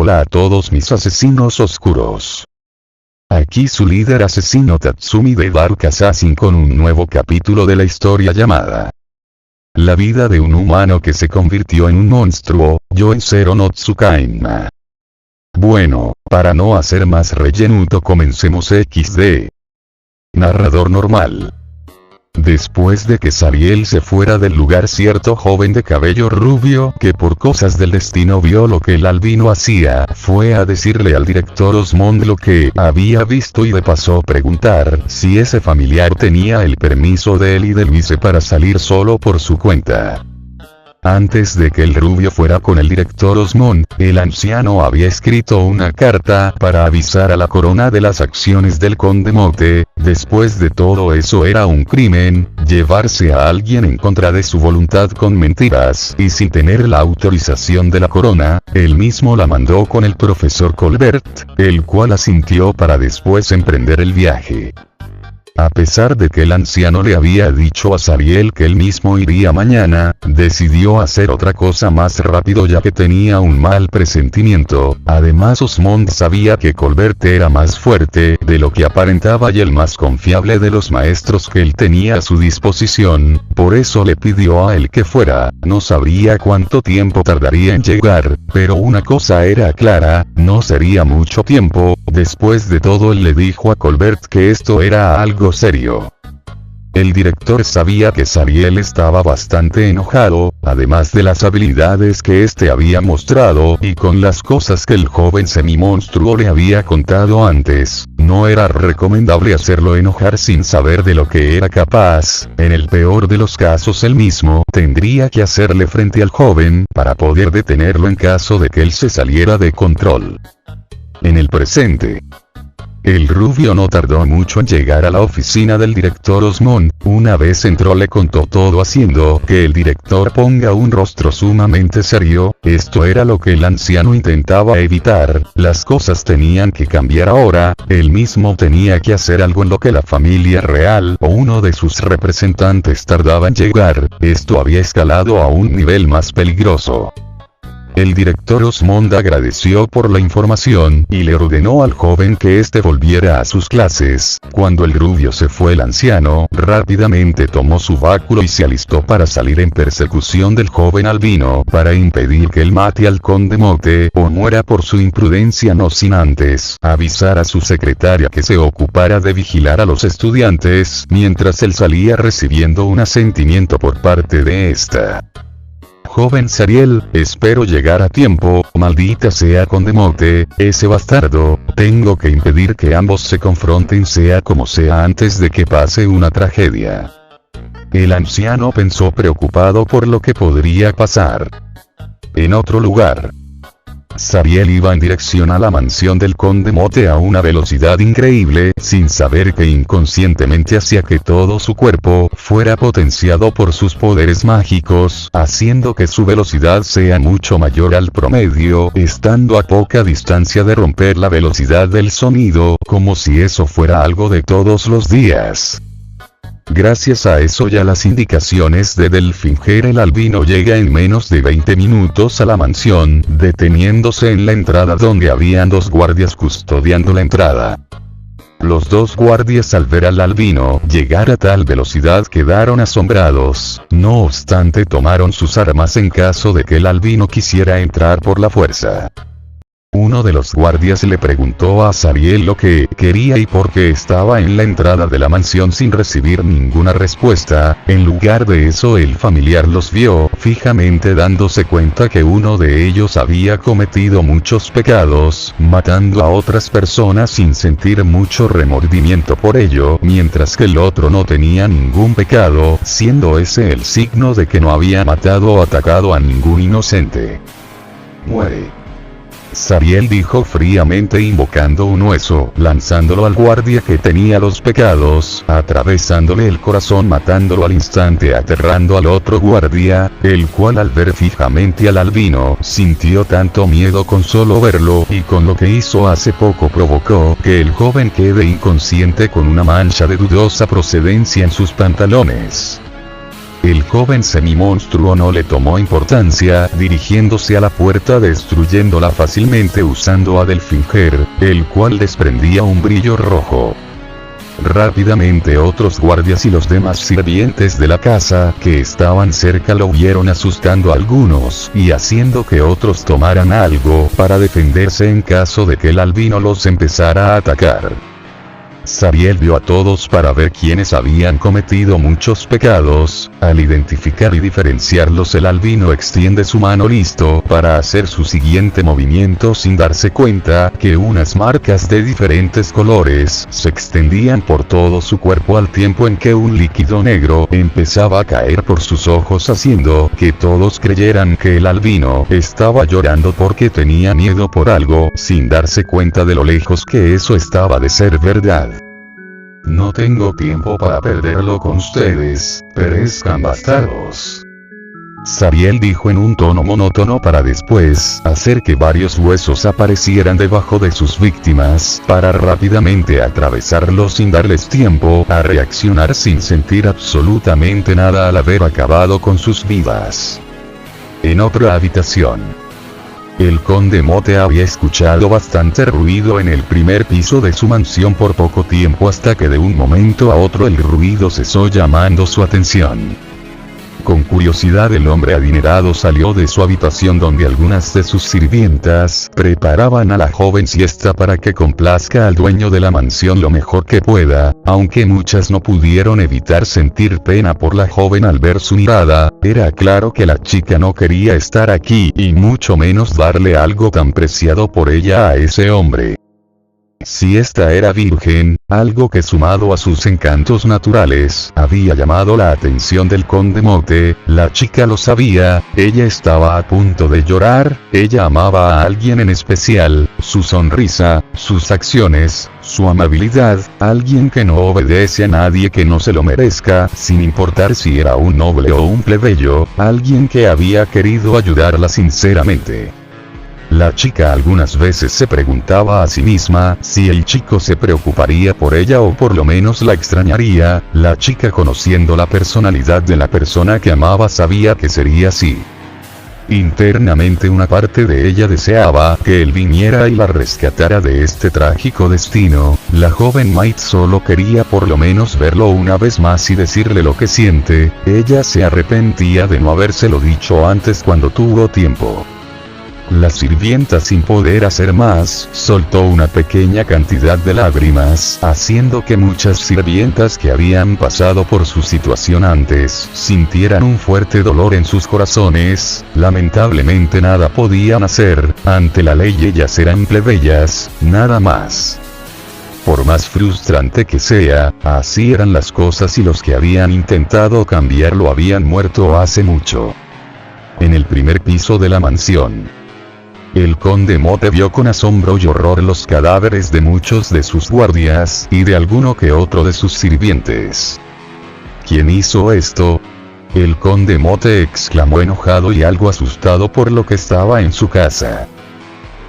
hola a todos mis asesinos oscuros. Aquí su líder asesino Tatsumi de Dark Assassin con un nuevo capítulo de la historia llamada La vida de un humano que se convirtió en un monstruo, Yoenzero no Tsukaima. Bueno, para no hacer más rellenuto comencemos XD. Narrador normal. Después de que Sariel se fuera del lugar, cierto joven de cabello rubio que por cosas del destino vio lo que el albino hacía, fue a decirle al director Osmond lo que había visto y de paso preguntar si ese familiar tenía el permiso de él y del vice para salir solo por su cuenta. Antes de que el rubio fuera con el director Osmond, el anciano había escrito una carta para avisar a la corona de las acciones del conde Mote. Después de todo eso era un crimen, llevarse a alguien en contra de su voluntad con mentiras y sin tener la autorización de la corona. Él mismo la mandó con el profesor Colbert, el cual asintió para después emprender el viaje. A pesar de que el anciano le había dicho a Sariel que él mismo iría mañana, decidió hacer otra cosa más rápido ya que tenía un mal presentimiento. Además Osmond sabía que Colbert era más fuerte de lo que aparentaba y el más confiable de los maestros que él tenía a su disposición, por eso le pidió a él que fuera. No sabría cuánto tiempo tardaría en llegar, pero una cosa era clara, no sería mucho tiempo. Después de todo él le dijo a Colbert que esto era algo serio. El director sabía que Sariel estaba bastante enojado, además de las habilidades que este había mostrado y con las cosas que el joven semi-monstruo le había contado antes. No era recomendable hacerlo enojar sin saber de lo que era capaz. En el peor de los casos él mismo tendría que hacerle frente al joven para poder detenerlo en caso de que él se saliera de control. En el presente, el rubio no tardó mucho en llegar a la oficina del director Osmond. Una vez entró le contó todo haciendo que el director ponga un rostro sumamente serio. Esto era lo que el anciano intentaba evitar. Las cosas tenían que cambiar ahora. Él mismo tenía que hacer algo en lo que la familia real o uno de sus representantes tardaba en llegar. Esto había escalado a un nivel más peligroso. El director Osmond agradeció por la información y le ordenó al joven que éste volviera a sus clases. Cuando el rubio se fue, el anciano rápidamente tomó su báculo y se alistó para salir en persecución del joven albino para impedir que él mate al conde Mote o muera por su imprudencia, no sin antes avisar a su secretaria que se ocupara de vigilar a los estudiantes mientras él salía recibiendo un asentimiento por parte de esta. Joven Sariel, espero llegar a tiempo. Maldita sea conde Mote, ese bastardo. Tengo que impedir que ambos se confronten sea como sea antes de que pase una tragedia. El anciano pensó preocupado por lo que podría pasar. En otro lugar, Sariel iba en dirección a la mansión del conde Mote a una velocidad increíble, sin saber que inconscientemente hacía que todo su cuerpo fuera potenciado por sus poderes mágicos, haciendo que su velocidad sea mucho mayor al promedio, estando a poca distancia de romper la velocidad del sonido, como si eso fuera algo de todos los días. Gracias a eso y a las indicaciones de Delfinger, el albino llega en menos de 20 minutos a la mansión, deteniéndose en la entrada donde habían dos guardias custodiando la entrada. Los dos guardias al ver al albino llegar a tal velocidad quedaron asombrados, no obstante tomaron sus armas en caso de que el albino quisiera entrar por la fuerza. Uno de los guardias le preguntó a Sariel lo que quería y por qué estaba en la entrada de la mansión sin recibir ninguna respuesta. En lugar de eso el familiar los vio fijamente, dándose cuenta que uno de ellos había cometido muchos pecados, matando a otras personas sin sentir mucho remordimiento por ello, mientras que el otro no tenía ningún pecado, siendo ese el signo de que no había matado o atacado a ningún inocente. Muere. Sariel dijo fríamente, invocando un hueso, lanzándolo al guardia que tenía los pecados, atravesándole el corazón, matándolo al instante, aterrando al otro guardia, el cual al ver fijamente al albino, sintió tanto miedo con solo verlo, y con lo que hizo hace poco provocó que el joven quede inconsciente con una mancha de dudosa procedencia en sus pantalones. El joven semimonstruo no le tomó importancia, dirigiéndose a la puerta destruyéndola fácilmente usando a Delfinger, el cual desprendía un brillo rojo. Rápidamente otros guardias y los demás sirvientes de la casa que estaban cerca lo vieron asustando a algunos y haciendo que otros tomaran algo para defenderse en caso de que el albino los empezara a atacar. Zariel vio a todos para ver quiénes habían cometido muchos pecados. Al identificar y diferenciarlos, el albino extiende su mano listo para hacer su siguiente movimiento sin darse cuenta que unas marcas de diferentes colores se extendían por todo su cuerpo al tiempo en que un líquido negro empezaba a caer por sus ojos haciendo que todos creyeran que el albino estaba llorando porque tenía miedo por algo sin darse cuenta de lo lejos que eso estaba de ser verdad. No tengo tiempo para perderlo con ustedes, perezcan bastardos. Zariel dijo en un tono monótono para después hacer que varios huesos aparecieran debajo de sus víctimas para rápidamente atravesarlos sin darles tiempo a reaccionar sin sentir absolutamente nada al haber acabado con sus vidas. En otra habitación. El conde Mote había escuchado bastante ruido en el primer piso de su mansión por poco tiempo hasta que de un momento a otro el ruido cesó llamando su atención. Con curiosidad el hombre adinerado salió de su habitación donde algunas de sus sirvientas preparaban a la joven siesta para que complazca al dueño de la mansión lo mejor que pueda, aunque muchas no pudieron evitar sentir pena por la joven al ver su mirada. Era claro que la chica no quería estar aquí y mucho menos darle algo tan preciado por ella a ese hombre. Si esta era virgen, algo que sumado a sus encantos naturales, había llamado la atención del conde Mote, la chica lo sabía, ella estaba a punto de llorar, ella amaba a alguien en especial, su sonrisa, sus acciones, su amabilidad, alguien que no obedece a nadie que no se lo merezca, sin importar si era un noble o un plebeyo, alguien que había querido ayudarla sinceramente. La chica algunas veces se preguntaba a sí misma si el chico se preocuparía por ella o por lo menos la extrañaría. La chica, conociendo la personalidad de la persona que amaba, sabía que sería así. Internamente una parte de ella deseaba que él viniera y la rescatara de este trágico destino. La joven Might solo quería por lo menos verlo una vez más y decirle lo que siente. Ella se arrepentía de no habérselo dicho antes cuando tuvo tiempo. La sirvienta, sin poder hacer más, soltó una pequeña cantidad de lágrimas, haciendo que muchas sirvientas que habían pasado por su situación antes, sintieran un fuerte dolor en sus corazones. Lamentablemente nada podían hacer, ante la ley ellas eran plebeyas, nada más. Por más frustrante que sea, así eran las cosas y los que habían intentado cambiarlo habían muerto hace mucho. En el primer piso de la mansión. El conde Mote vio con asombro y horror los cadáveres de muchos de sus guardias, y de alguno que otro de sus sirvientes. ¿Quién hizo esto? El conde Mote exclamó enojado y algo asustado por lo que estaba en su casa.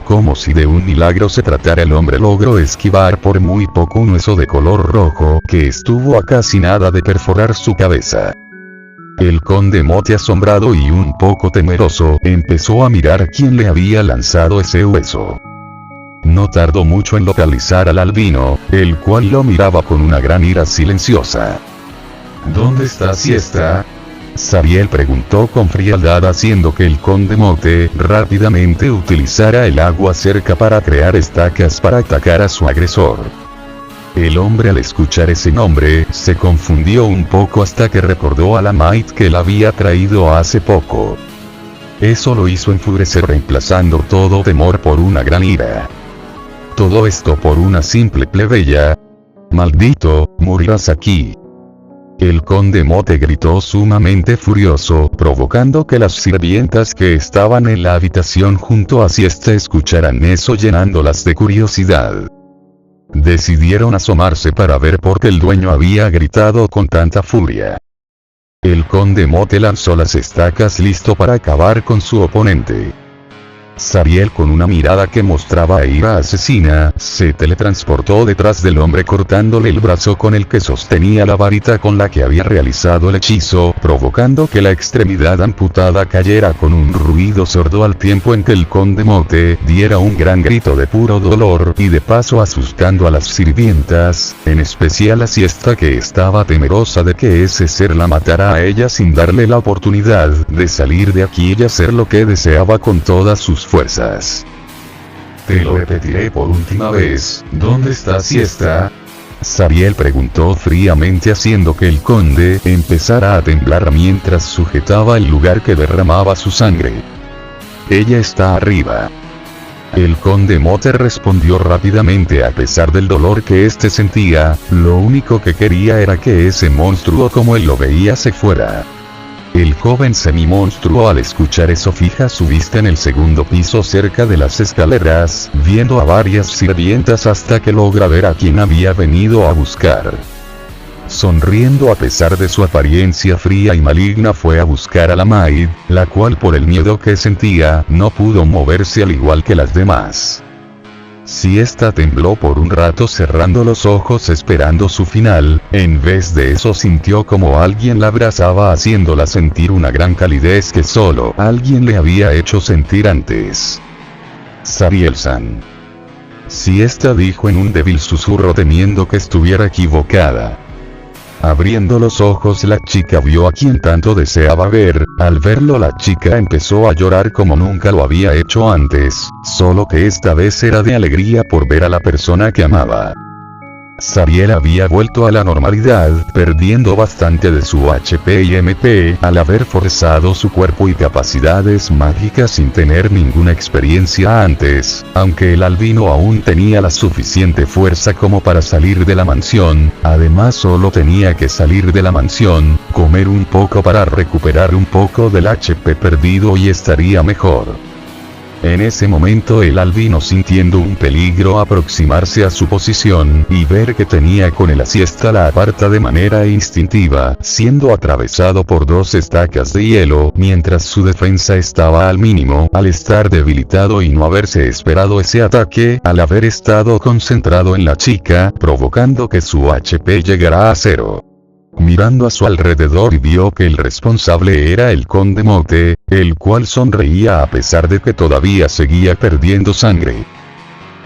Como si de un milagro se tratara, el hombre logró esquivar por muy poco un hueso de color rojo que estuvo a casi nada de perforar su cabeza. El conde Mote, asombrado y un poco temeroso, empezó a mirar quién le había lanzado ese hueso. No tardó mucho en localizar al albino, el cual lo miraba con una gran ira silenciosa. ¿Dónde está Siesta? Zariel preguntó con frialdad, haciendo que el conde Mote rápidamente utilizara el agua cerca para crear estacas para atacar a su agresor. El hombre, al escuchar ese nombre, se confundió un poco hasta que recordó a la Might que la había traído hace poco. Eso lo hizo enfurecer, reemplazando todo temor por una gran ira. Todo esto por una simple plebeya. Maldito, morirás aquí. El conde Mote gritó sumamente furioso, provocando que las sirvientas que estaban en la habitación junto a Siesta escucharan eso, llenándolas de curiosidad. Decidieron asomarse para ver por qué el dueño había gritado con tanta furia. El conde Mote lanzó las estacas listo para acabar con su oponente. Sariel, con una mirada que mostraba ira asesina, se teletransportó detrás del hombre cortándole el brazo con el que sostenía la varita con la que había realizado el hechizo, provocando que la extremidad amputada cayera con un ruido sordo al tiempo en que el conde Mote diera un gran grito de puro dolor y de paso asustando a las sirvientas, en especial a Siesta, que estaba temerosa de que ese ser la matara a ella sin darle la oportunidad de salir de aquí y hacer lo que deseaba con todas sus fuerzas. Te lo repetiré por última vez, ¿dónde está Siesta? Sariel preguntó fríamente, haciendo que el conde empezara a temblar mientras sujetaba el lugar que derramaba su sangre. Ella está arriba. El conde Mote respondió rápidamente. A pesar del dolor que éste sentía, lo único que quería era que ese monstruo, como él lo veía, se fuera. El joven semimonstruo, al escuchar eso, fija su vista en el segundo piso cerca de las escaleras, viendo a varias sirvientas hasta que logra ver a quien había venido a buscar. Sonriendo a pesar de su apariencia fría y maligna, fue a buscar a la maid, la cual, por el miedo que sentía, no pudo moverse al igual que las demás. Siesta tembló por un rato cerrando los ojos esperando su final. En vez de eso sintió como alguien la abrazaba, haciéndola sentir una gran calidez que solo alguien le había hecho sentir antes. Sariel-san. Siesta dijo en un débil susurro, temiendo que estuviera equivocada. Abriendo los ojos, la chica vio a quien tanto deseaba ver. Al verlo, la chica empezó a llorar como nunca lo había hecho antes, solo que esta vez era de alegría por ver a la persona que amaba. Sariel había vuelto a la normalidad, perdiendo bastante de su HP y MP, al haber forzado su cuerpo y capacidades mágicas sin tener ninguna experiencia antes, aunque el albino aún tenía la suficiente fuerza como para salir de la mansión. Además, solo tenía que salir de la mansión, comer un poco para recuperar un poco del HP perdido y estaría mejor. En ese momento, el albino, sintiendo un peligro aproximarse a su posición y ver que tenía con él a Siesta, la aparta de manera instintiva, siendo atravesado por dos estacas de hielo, mientras su defensa estaba al mínimo, al estar debilitado y no haberse esperado ese ataque, al haber estado concentrado en la chica, provocando que su HP llegara a 0. Mirando a su alrededor, y vio que el responsable era el conde Mote, el cual sonreía a pesar de que todavía seguía perdiendo sangre.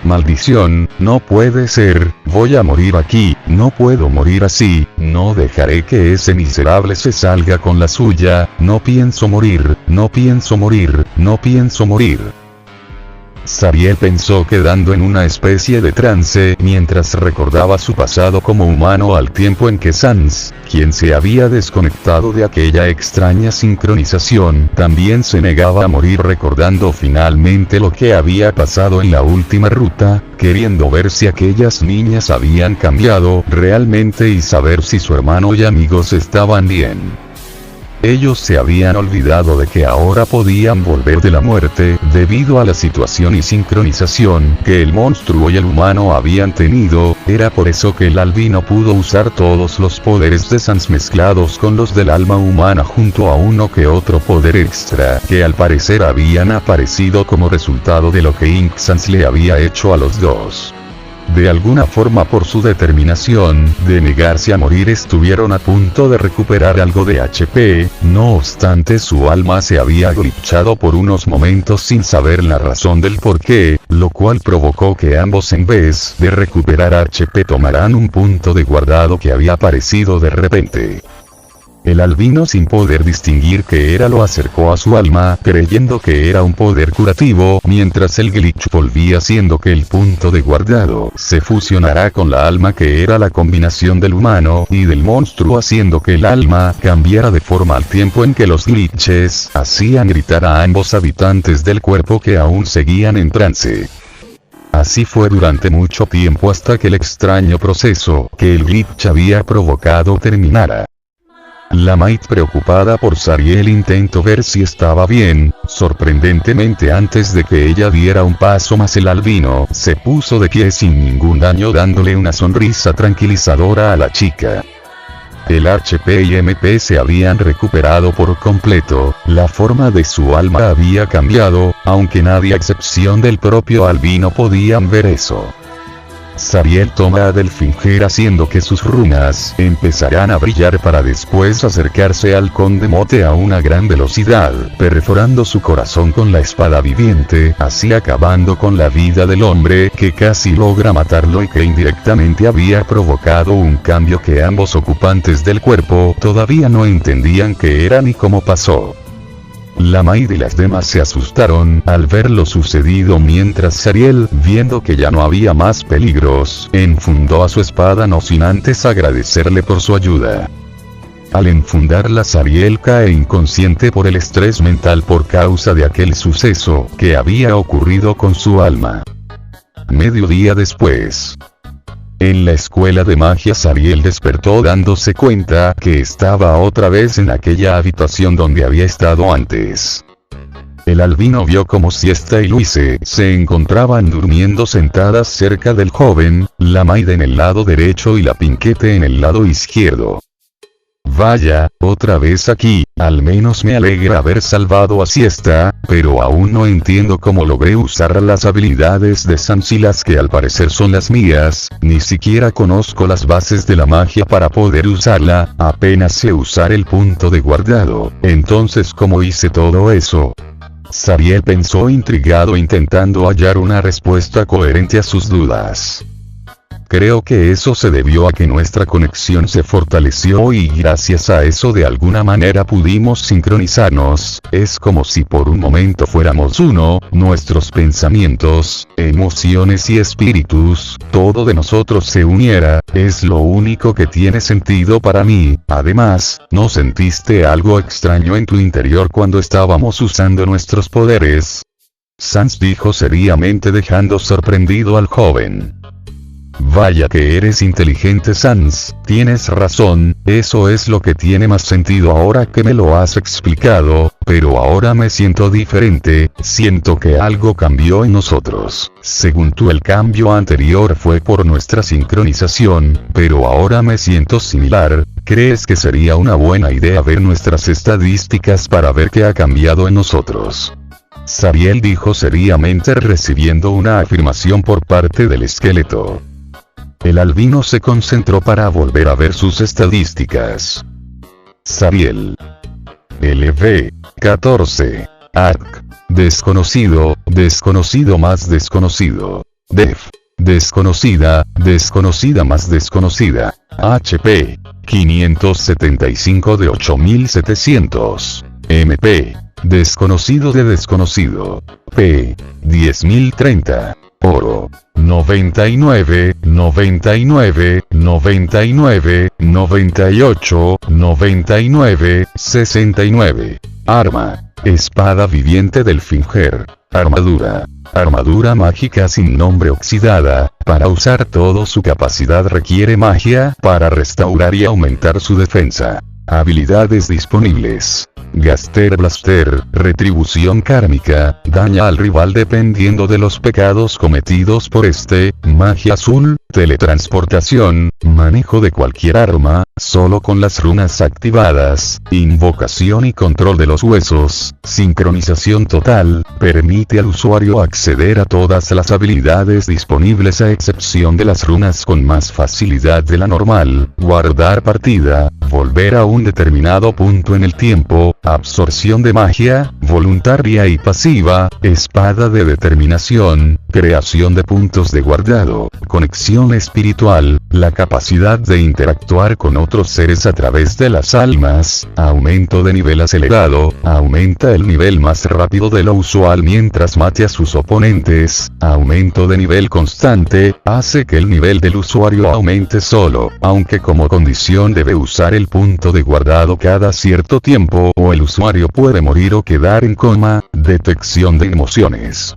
Maldición, no puede ser, voy a morir aquí, no puedo morir así, no dejaré que ese miserable se salga con la suya, no pienso morir, no pienso morir, no pienso morir. Sariel pensó, quedando en una especie de trance mientras recordaba su pasado como humano, al tiempo en que Sans, quien se había desconectado de aquella extraña sincronización, también se negaba a morir, recordando finalmente lo que había pasado en la última ruta, queriendo ver si aquellas niñas habían cambiado realmente y saber si su hermano y amigos estaban bien. Ellos se habían olvidado de que ahora podían volver de la muerte, debido a la situación y sincronización que el monstruo y el humano habían tenido. Era por eso que el albino pudo usar todos los poderes de Sans mezclados con los del alma humana, junto a uno que otro poder extra, que al parecer habían aparecido como resultado de lo que Ink Sans le había hecho a los dos. De alguna forma, por su determinación de negarse a morir, estuvieron a punto de recuperar algo de HP. No obstante, su alma se había glitchado por unos momentos sin saber la razón del porqué, lo cual provocó que ambos, en vez de recuperar HP, tomaran un punto de guardado que había aparecido de repente. El albino, sin poder distinguir qué era, lo acercó a su alma, creyendo que era un poder curativo, mientras el glitch volvía, haciendo que el punto de guardado se fusionara con la alma, que era la combinación del humano y del monstruo, haciendo que el alma cambiara de forma al tiempo en que los glitches hacían gritar a ambos habitantes del cuerpo que aún seguían en trance. Así fue durante mucho tiempo, hasta que el extraño proceso que el glitch había provocado terminara. La maid, preocupada por Sariel, intentó ver si estaba bien. Sorprendentemente, antes de que ella diera un paso más, el albino se puso de pie sin ningún daño, dándole una sonrisa tranquilizadora a la chica. El HP y MP se habían recuperado por completo, la forma de su alma había cambiado, aunque nadie a excepción del propio albino podían ver eso. Sariel toma a Delfinger haciendo que sus runas empezarán a brillar para después acercarse al Conde Mote a una gran velocidad, perforando su corazón con la espada viviente, así acabando con la vida del hombre que casi logra matarlo y que indirectamente había provocado un cambio que ambos ocupantes del cuerpo todavía no entendían qué era ni cómo pasó. La Maid y las demás se asustaron al ver lo sucedido mientras Sariel, viendo que ya no había más peligros, enfundó a su espada no sin antes agradecerle por su ayuda. Al enfundarla Sariel cae inconsciente por el estrés mental por causa de aquel suceso que había ocurrido con su alma. Medio día después. En la escuela de magia Sariel despertó dándose cuenta que estaba otra vez en aquella habitación donde había estado antes. El albino vio como Siesta y Luise se encontraban durmiendo sentadas cerca del joven, la Maid en el lado derecho y la Pinquete en el lado izquierdo. Vaya, otra vez aquí, al menos me alegra haber salvado a Siesta, pero aún no entiendo cómo logré usar las habilidades de Sansilas que al parecer son las mías, ni siquiera conozco las bases de la magia para poder usarla, apenas sé usar el punto de guardado, entonces ¿cómo hice todo eso? Sariel pensó intrigado intentando hallar una respuesta coherente a sus dudas. Creo que eso se debió a que nuestra conexión se fortaleció y gracias a eso de alguna manera pudimos sincronizarnos, es como si por un momento fuéramos uno, nuestros pensamientos, emociones y espíritus, todo de nosotros se uniera, es lo único que tiene sentido para mí. Además, ¿no sentiste algo extraño en tu interior cuando estábamos usando nuestros poderes? Sans dijo seriamente dejando sorprendido al joven. Vaya que eres inteligente Sans, tienes razón, eso es lo que tiene más sentido ahora que me lo has explicado, pero ahora me siento diferente, siento que algo cambió en nosotros. Según tú el cambio anterior fue por nuestra sincronización, pero ahora me siento similar. ¿Crees que sería una buena idea ver nuestras estadísticas para ver qué ha cambiado en nosotros? Sariel dijo seriamente recibiendo una afirmación por parte del esqueleto. El albino se concentró para volver a ver sus estadísticas. Sariel. LV. 14. ARC. Desconocido, desconocido más desconocido. Def. Desconocida, desconocida más desconocida. HP. 575 de 8700. MP. Desconocido de desconocido. P. 10030. Oro. 99, 99, 99, 98, 99, 69. Arma. Espada viviente del Delfinger. Armadura. Armadura mágica sin nombre oxidada. Para usar todo su capacidad requiere magia para restaurar y aumentar su defensa. Habilidades disponibles. Gaster Blaster, retribución kármica, daña al rival dependiendo de los pecados cometidos por este, magia azul, teletransportación, manejo de cualquier arma, solo con las runas activadas, invocación y control de los huesos, sincronización total, permite al usuario acceder a todas las habilidades disponibles a excepción de las runas con más facilidad de la normal, guardar partida, volver a un determinado punto en el tiempo, absorción de magia, voluntaria y pasiva, espada de determinación, creación de puntos de guardado, conexión espiritual, la capacidad de interactuar con otros seres a través de las almas, aumento de nivel acelerado, aumenta el nivel más rápido de lo usual mientras mate a sus oponentes, aumento de nivel constante, hace que el nivel del usuario aumente solo, aunque como condición debe usar el punto de guardado cada cierto tiempo o el usuario puede morir o quedar en coma, detección de emociones.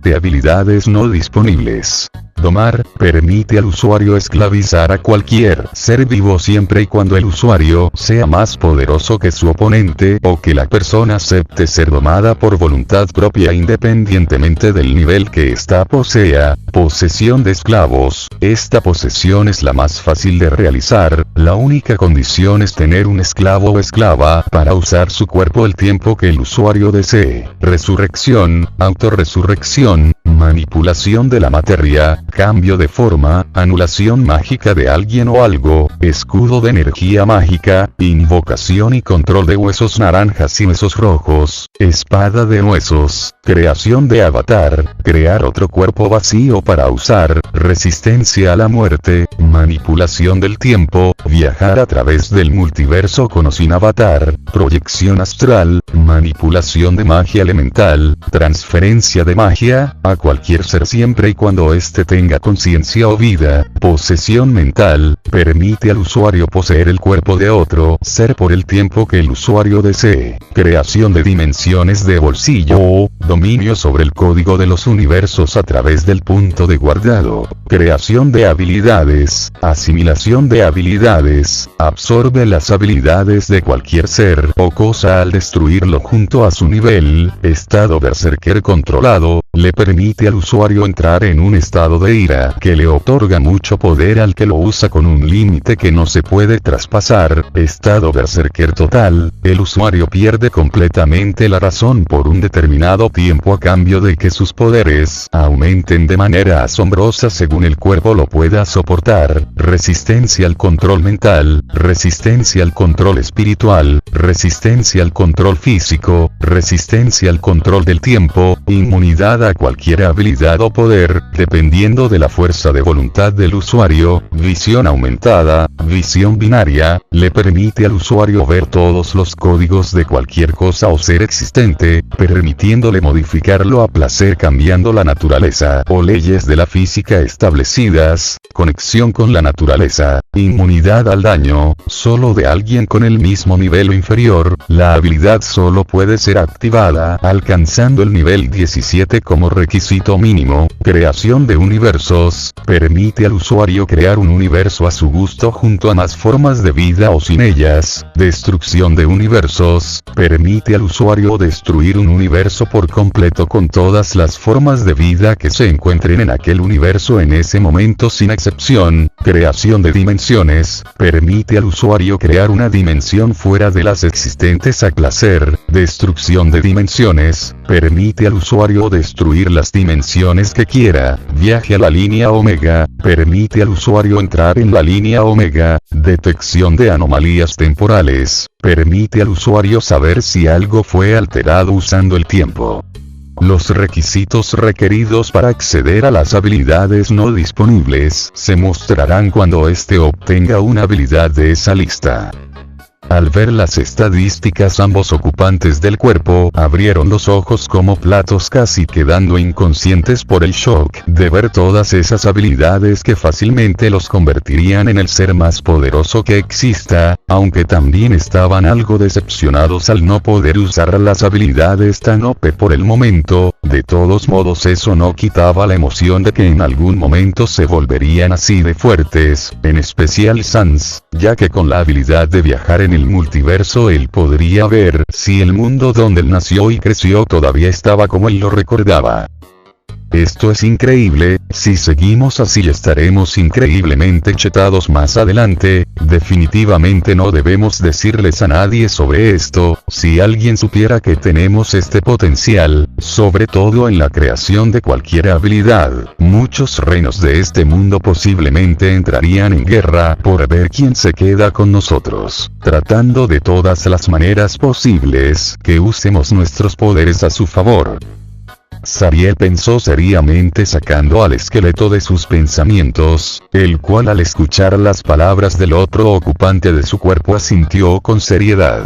De habilidades no disponibles. domar, permite al usuario esclavizar a cualquier ser vivo siempre y cuando el usuario sea más poderoso que su oponente o que la persona acepte ser domada por voluntad propia independientemente del nivel que ésta posea. Posesión de esclavos. Esta posesión es la más fácil de realizar, la única condición es tener un esclavo o esclava para usar su cuerpo el tiempo que el usuario desee. Resurrección, autorresurrección, manipulación de la materia, cambio de forma, anulación mágica de alguien o algo, escudo de energía mágica, invocación y control de huesos naranjas y huesos rojos, espada de huesos, creación de avatar, crear otro cuerpo vacío para usar, resistencia a la muerte, manipulación del tiempo, viajar a través del multiverso con o sin avatar, proyección astral, manipulación de magia elemental, transferencia de magia, a cualquier ser siempre y cuando éste tenga conciencia o vida, posesión mental, permite al usuario poseer el cuerpo de otro ser por el tiempo que el usuario desee, creación de dimensiones de bolsillo o dominio sobre el código de los universos a través del punto de guardado, creación de habilidades, asimilación de habilidades, absorbe las habilidades de cualquier ser o cosa al destruirlo junto a su nivel, estado berserker controlado, le permite al usuario entrar en un estado de ira que le otorga mucho poder al que lo usa con un límite que no se puede traspasar, estado berserker total, el usuario pierde completamente la razón por un determinado tiempo a cambio de que sus poderes aumenten de manera asombrosa según el cuerpo lo pueda soportar, resistencia al control mental, resistencia al control espiritual, resistencia al control físico, resistencia al control del tiempo, inmunidad a cualquier habilidad o poder, dependiendo de la fuerza de voluntad del usuario, visión aumentada, visión binaria, le permite al usuario ver todos los códigos de cualquier cosa o ser existente, permitiéndole modificarlo a placer cambiando la naturaleza o leyes de la física establecidas, conexión con la naturaleza, inmunidad al daño, solo de alguien con el mismo nivel o inferior, la habilidad solo puede ser activada alcanzando el nivel 17 como requisito mínimo, creación de universos, permite al usuario crear un universo a su gusto junto a más formas de vida o sin ellas, destrucción de universos, permite al usuario destruir un universo por completo con todas las formas de vida que se encuentren en aquel universo en ese momento sin excepción, creación de dimensiones, permite al usuario crear una dimensión fuera de las existentes a placer, destrucción de dimensiones, permite al usuario destruir las dimensiones que quiera, viaje a la línea Omega, permite al usuario entrar en la línea Omega, detección de anomalías temporales, permite al usuario saber si algo fue alterado usando el tiempo. Los requisitos requeridos para acceder a las habilidades no disponibles se mostrarán cuando éste obtenga una habilidad de esa lista. Al ver las estadísticas ambos ocupantes del cuerpo abrieron los ojos como platos casi quedando inconscientes por el shock de ver todas esas habilidades que fácilmente los convertirían en el ser más poderoso que exista, aunque también estaban algo decepcionados al no poder usar las habilidades tan OP por el momento, de todos modos eso no quitaba la emoción de que en algún momento se volverían así de fuertes, en especial Sans, ya que con la habilidad de viajar en el multiverso él podría ver si el mundo donde él nació y creció todavía estaba como él lo recordaba. Esto es increíble, si seguimos así estaremos increíblemente chetados más adelante, definitivamente no debemos decirles a nadie sobre esto, si alguien supiera que tenemos este potencial, sobre todo en la creación de cualquier habilidad, muchos reinos de este mundo posiblemente entrarían en guerra por ver quién se queda con nosotros, tratando de todas las maneras posibles que usemos nuestros poderes a su favor. Zariel pensó seriamente sacando al esqueleto de sus pensamientos, el cual al escuchar las palabras del otro ocupante de su cuerpo asintió con seriedad.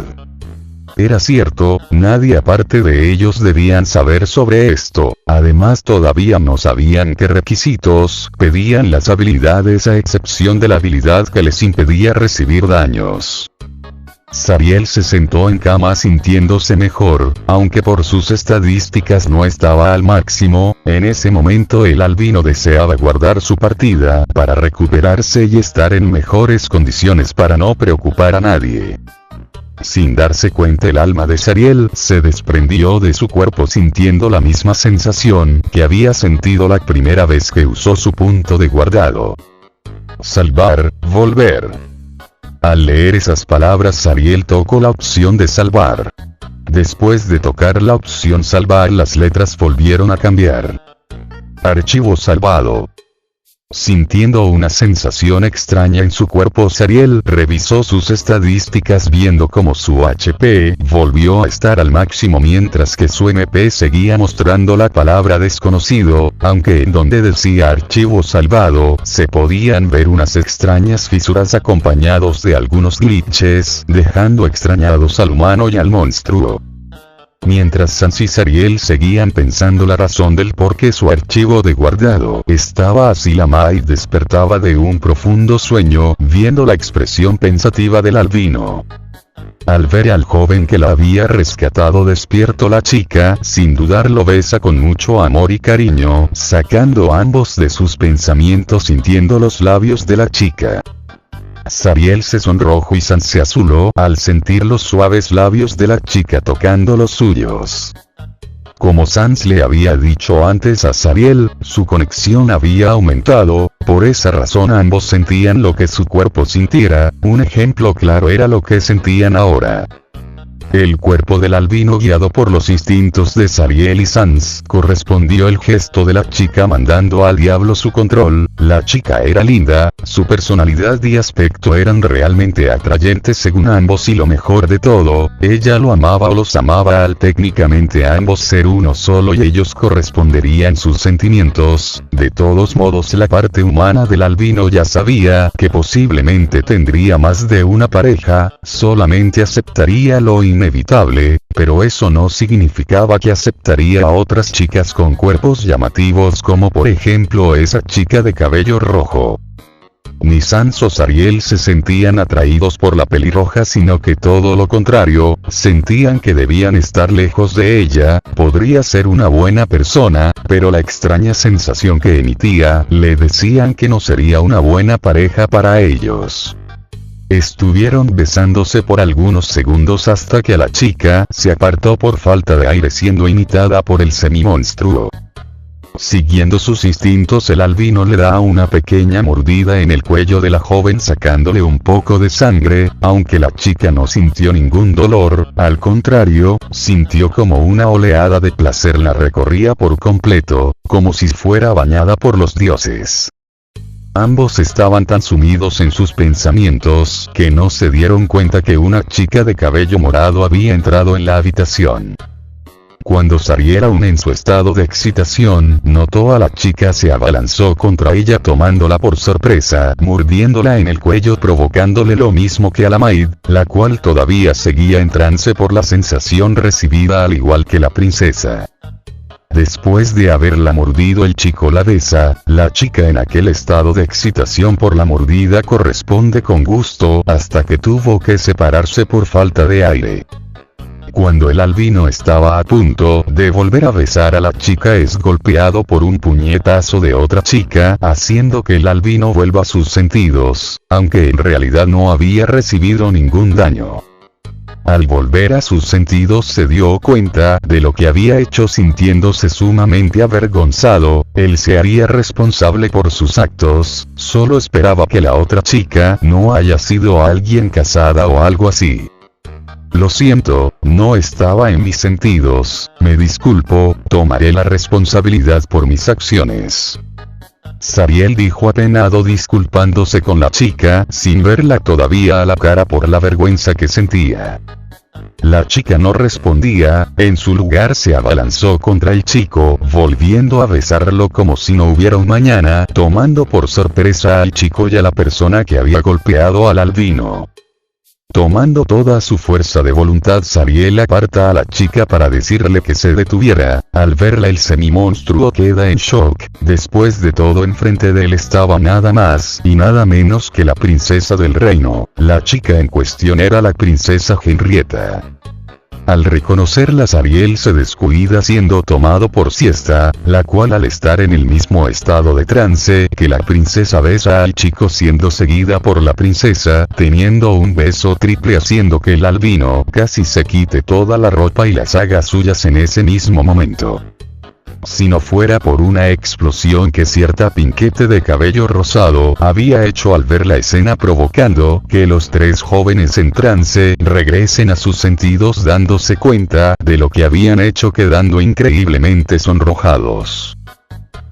Era cierto, nadie aparte de ellos debían saber sobre esto, además todavía no sabían qué requisitos pedían las habilidades a excepción de la habilidad que les impedía recibir daños. Sariel se sentó en cama sintiéndose mejor, aunque por sus estadísticas no estaba al máximo. En ese momento el albino deseaba guardar su partida para recuperarse y estar en mejores condiciones para no preocupar a nadie. Sin darse cuenta, el alma de Sariel se desprendió de su cuerpo sintiendo la misma sensación que había sentido la primera vez que usó su punto de guardado. Salvar, volver. Al leer esas palabras, Sariel tocó la opción de salvar. Después de tocar la opción salvar, las letras volvieron a cambiar. Archivo salvado. Sintiendo una sensación extraña en su cuerpo, Sariel revisó sus estadísticas viendo cómo su HP volvió a estar al máximo mientras que su MP seguía mostrando la palabra desconocido, aunque en donde decía archivo salvado se podían ver unas extrañas fisuras acompañados de algunos glitches, dejando extrañados al humano y al monstruo. Mientras Sans y Sariel seguían pensando la razón del por qué su archivo de guardado estaba así, la Maid despertaba de un profundo sueño, viendo la expresión pensativa del albino. Al ver al joven que la había rescatado despierto, la chica, sin dudar, lo besa con mucho amor y cariño, sacando a ambos de sus pensamientos, sintiendo los labios de la chica. Sariel se sonrojó y Sans se azuló al sentir los suaves labios de la chica tocando los suyos. Como Sans le había dicho antes a Sariel, su conexión había aumentado, por esa razón ambos sentían lo que su cuerpo sintiera. Un ejemplo claro era lo que sentían ahora. El cuerpo del albino, guiado por los instintos de Sariel y Sans, correspondió el gesto de la chica mandando al diablo su control. La chica era linda, su personalidad y aspecto eran realmente atrayentes según ambos, y lo mejor de todo, ella lo amaba o los amaba al técnicamente ambos ser uno solo y ellos corresponderían sus sentimientos. De todos modos, la parte humana del albino ya sabía que posiblemente tendría más de una pareja, solamente aceptaría lo inevitable, pero eso no significaba que aceptaría a otras chicas con cuerpos llamativos como por ejemplo esa chica de cabello rojo. Ni Sans o Sariel se sentían atraídos por la pelirroja, sino que todo lo contrario, sentían que debían estar lejos de ella. Podría ser una buena persona, pero la extraña sensación que emitía le decían que no sería una buena pareja para ellos. Estuvieron besándose por algunos segundos hasta que la chica se apartó por falta de aire, siendo imitada por el semimonstruo. Siguiendo sus instintos, el albino le da una pequeña mordida en el cuello de la joven sacándole un poco de sangre. Aunque la chica no sintió ningún dolor, al contrario, sintió como una oleada de placer la recorría por completo, como si fuera bañada por los dioses. Ambos estaban tan sumidos en sus pensamientos que no se dieron cuenta que una chica de cabello morado había entrado en la habitación. Cuando Sariel, aún en su estado de excitación, notó a la chica, se abalanzó contra ella tomándola por sorpresa, mordiéndola en el cuello, provocándole lo mismo que a la Maid, la cual todavía seguía en trance por la sensación recibida al igual que la princesa. Después de haberla mordido, el chico la besa. La chica, en aquel estado de excitación por la mordida, corresponde con gusto, hasta que tuvo que separarse por falta de aire. Cuando el albino estaba a punto de volver a besar a la chica, es golpeado por un puñetazo de otra chica, haciendo que el albino vuelva a sus sentidos, aunque en realidad no había recibido ningún daño. Al volver a sus sentidos se dio cuenta de lo que había hecho, sintiéndose sumamente avergonzado. Él se haría responsable por sus actos, solo esperaba que la otra chica no haya sido alguien casada o algo así. Lo siento, no estaba en mis sentidos, me disculpo, tomaré la responsabilidad por mis acciones. Sariel dijo apenado, disculpándose con la chica, sin verla todavía a la cara por la vergüenza que sentía. La chica no respondía, en su lugar se abalanzó contra el chico, volviendo a besarlo como si no hubiera un mañana, tomando por sorpresa al chico y a la persona que había golpeado al albino. Tomando toda su fuerza de voluntad, Zariel aparta a la chica para decirle que se detuviera. Al verla, el semimonstruo queda en shock. Después de todo, enfrente de él estaba nada más y nada menos que la princesa del reino. La chica en cuestión era la princesa Henrietta. Al reconocerla, Zariel se descuida siendo tomado por siesta, la cual al estar en el mismo estado de trance que la princesa besa al chico, siendo seguida por la princesa, teniendo un beso triple haciendo que el albino casi se quite toda la ropa y las haga suyas en ese mismo momento. Si no fuera por una explosión que cierta pinquete de cabello rosado había hecho al ver la escena, provocando que los tres jóvenes en trance regresen a sus sentidos dándose cuenta de lo que habían hecho, quedando increíblemente sonrojados.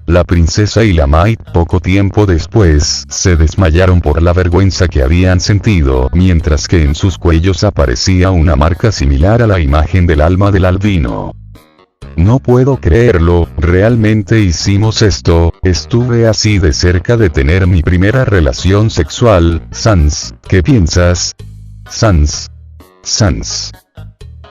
La princesa y la maid poco tiempo después se desmayaron por la vergüenza que habían sentido, mientras que en sus cuellos aparecía una marca similar a la imagen del alma del albino. No puedo creerlo, realmente hicimos esto, estuve así de cerca de tener mi primera relación sexual. Sans, ¿qué piensas? Sans.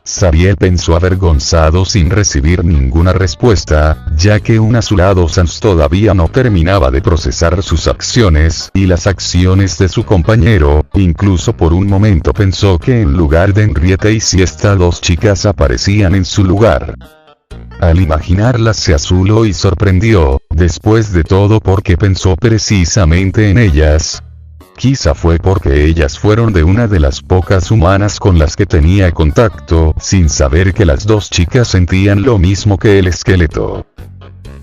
Zariel pensó avergonzado sin recibir ninguna respuesta, ya que a su lado Sans todavía no terminaba de procesar sus acciones y las acciones de su compañero. Incluso por un momento pensó que en lugar de Henrietta y Siesta, dos chicas aparecían en su lugar. Al imaginarlas se azuló y sorprendió, después de todo, porque pensó precisamente en ellas. Quizá fue porque ellas fueron de una de las pocas humanas con las que tenía contacto, sin saber que las dos chicas sentían lo mismo que el esqueleto.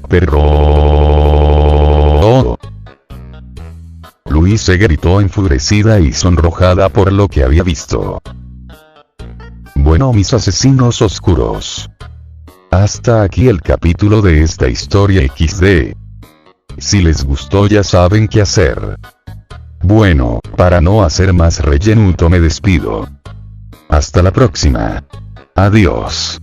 Pero... Louise gritó enfurecida y sonrojada por lo que había visto. Bueno, mis asesinos oscuros. Hasta aquí el capítulo de esta historia XD. Si les gustó ya saben qué hacer. Bueno, para no hacer más rellenuto me despido. Hasta la próxima. Adiós.